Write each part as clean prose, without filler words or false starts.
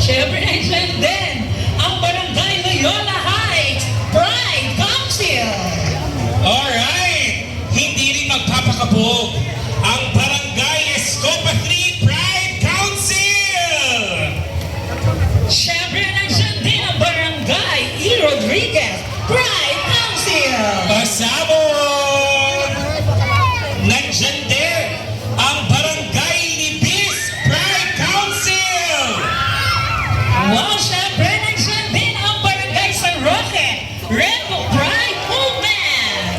Siyempre, nandiyan din ang Barangay Loyola Heights Pride Council. Alright! Hindi rin magpapakabog ang Barangay Escopa 3 Pride Council! Siyempre, nandiyan din ang Barangay E. Rodriguez Pride Council. Pasabog! Nandyan din ang Barangay Libis Pride Council! Wow, siyempre, nandiyan din ang Barangay San Roque Rainbow Pride Movement.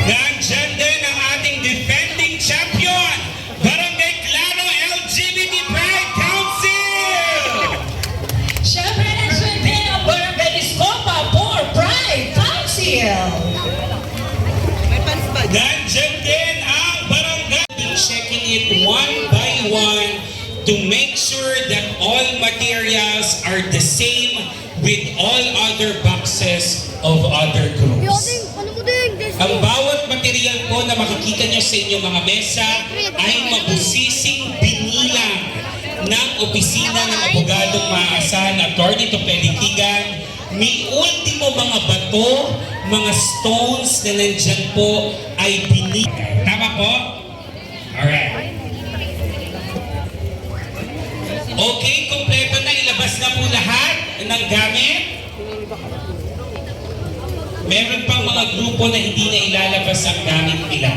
Nandyan din ang ating defending champion, Barangay Claro LGBT Pride Council! Siyempre, nandiyan din ang Barangay Escopa 4 Pride Council. Nandyan din ang barangay. Checking it one by one to make sure that all materials are the same with all other boxes of other groups. Ang bawat material po na makikita nyo sa inyong mga mesa ay mabusising binilang ng opisina ng abogadong maaasahan Attorney Topelikigan. May ultimo mga bato, mga stones na nandyan po ay binilang. Tama po? Alright. Okay, kompleto na. Ilabas na po lahat ng gamit. Meron pang mga grupo na hindi na ilalabas ang gamit nila.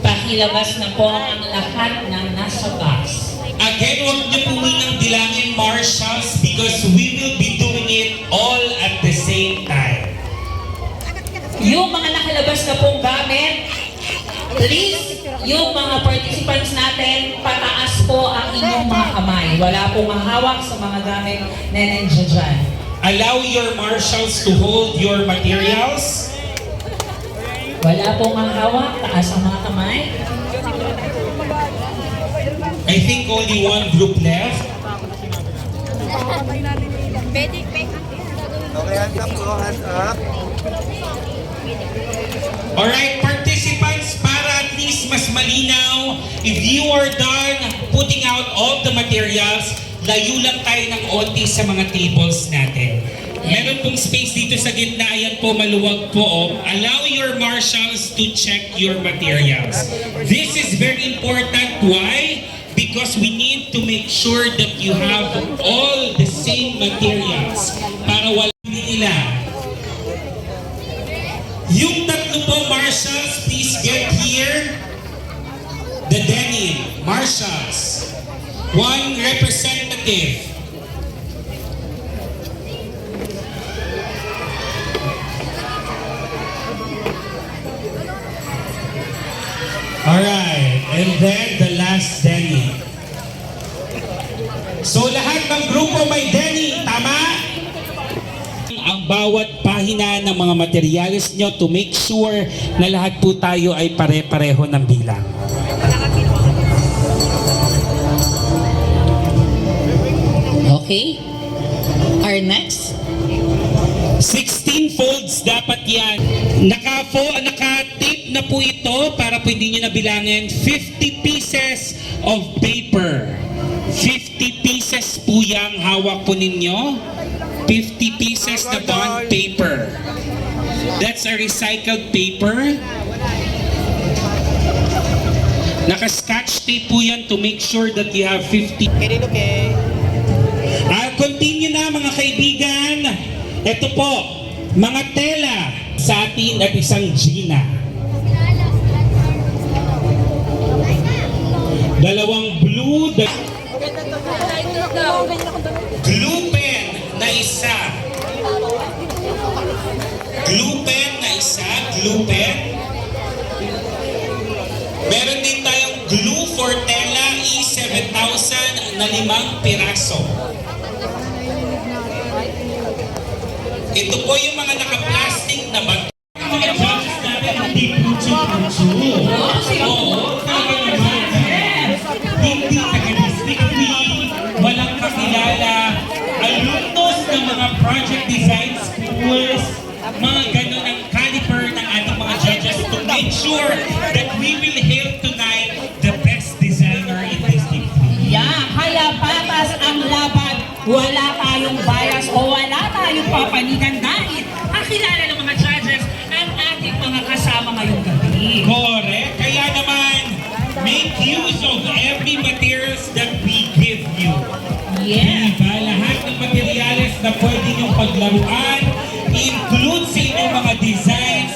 Pakilabas na po ang lahat ng nasa box. Again, huwag niyo po munang bilangin, marshals, because we will be doing it all at the same time. Yung mga nakalabas na pong gamit, please, yung mga participants natin, pataas po ang inyong mga kamay. Wala pong mahawak sa mga gamit na nandiyan dyan. Allow your marshals to hold your materials. Wala pong mahawak, taas ang mga kamay. I think only one group left. Okay, hands up po, hands up. Alright, participants, para at least mas malinaw, if you are done putting out all the materials, layo lang tayo ng onti sa mga tables natin. Meron pong space dito sa gitna, ayan po, maluwag po. Allow your marshals to check your materials. This is very important. Why? Because we need to make sure that you have all the same materials para wala nila. Yung tatlo po marshals, please get here. The denim, marshals. One representative. Alright, and then the last denim. So lahat ng grupo may denim, tama? Ang bawat pahina ng mga materyales nyo to make sure na lahat po tayo ay pare-pareho ng bilang. Okay. Our next. 16 folds dapat yan. Naka-tape na po ito para pwede nyo na bilangin. 50 pieces of paper. 50 pieces po yung hawak po ninyo. 50 pieces na bond paper. That's a recycled paper. Naka-scotch tape po yan to make sure that you have 50. Okay. I'll continue na mga kaibigan. Ito po, mga tela sa atin at isang Gina. Dalawang blue, glue pen na isa. Glue pen na isa, glue pen. Meron din tayong glue for tela E7000 na 5 piraso. Ito po yung mga naka-plastic na bag. Mga judges natin, hindi putso-putso. Oo, tama naman. Hindi taga-district fee, walang kakilala. Alumnos ng mga project design schools, mga ganun ang caliber ng ating mga judges. sure that we will hail tonight the best designer in this team. Yeah, kaya patas ang laban. Wala tayong bias o wala tayong papanigan dahil kakilala ng mga judges ang ating mga kasama ngayong gabi. Correct. Kaya naman, make use of every materials that we give you. Yeah. Diba? Lahat ng materyales na pwede niyong paglaruan, include sa inyong mga designs,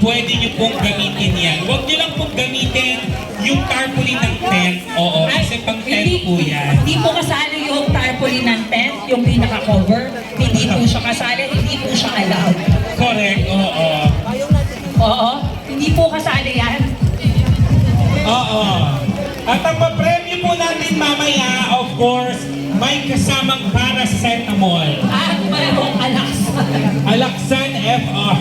pwede niyo pong gamitin yan. Huwag niyo lang pong gamitin yung tarpaulin ng tent. Oo, kasi pang tent po yan. Hindi po kasali yung tarpaulin ng tent, yung pinaka-cover. Hindi po siya kasali, hindi po siya allowed. Correct, oo. Oo, hindi po kasali yan. Oo. At ang papremyo po natin mamaya, of course, may kasamang paracetamol. At mayroong alaksan. Alaksan FR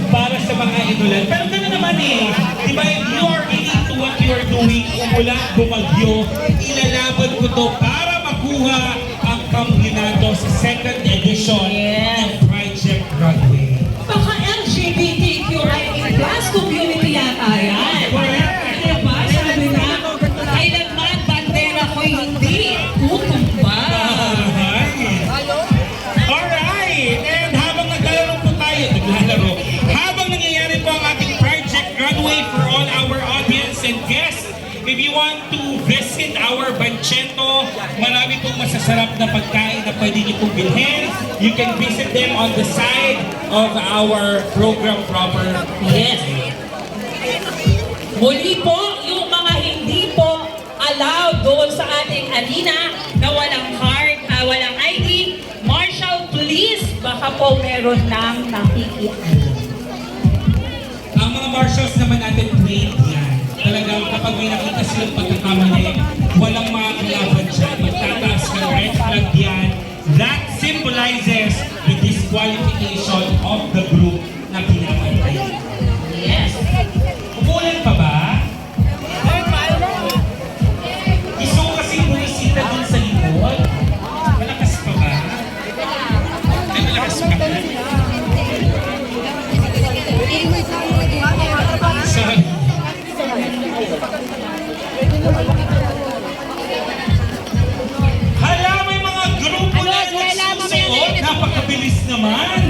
para sa mga inulan. Pero gano'n naman eh. Di ba, if you are into what you are doing, umulan, bumagyo, ilalaban ko to para makuha ang kampiyonato sa second edition ng Project Runway. Baka LGBTQIA plus community yata yan. Correct. Diba? Sabi na, kailanman bandera ko'y hindi. Utong ba? Alright! And habang naglalaro po tayo, habang nangyayari po ang ating Project Runway for all our audience and guests, if you want to visit our Banchetto, marami pong masasarap na pagkain na pwede niyo pong bilhin. You can visit them on the side of our program proper. Yes. Muli po, yung mga hindi po allowed doon sa ating arena na walang card, walang ID, Marshall, please, baka po meron nang nakikialam. Ang mga marshals naman natin trained yan. Talagang kapag may nakita silang pagkakamali, walang makakalaban dyan. Magtataas ng red flag yan. That symbolizes the disqualification of the group na pinapantay. Yes. Umulan pa ba? Gusto ko kasi bumisita dun sa likod. Malakas pa ba? Ay, malakas pa ba? Sorry. Hala, may mga grupo na nagsusuot. Napakabilis naman.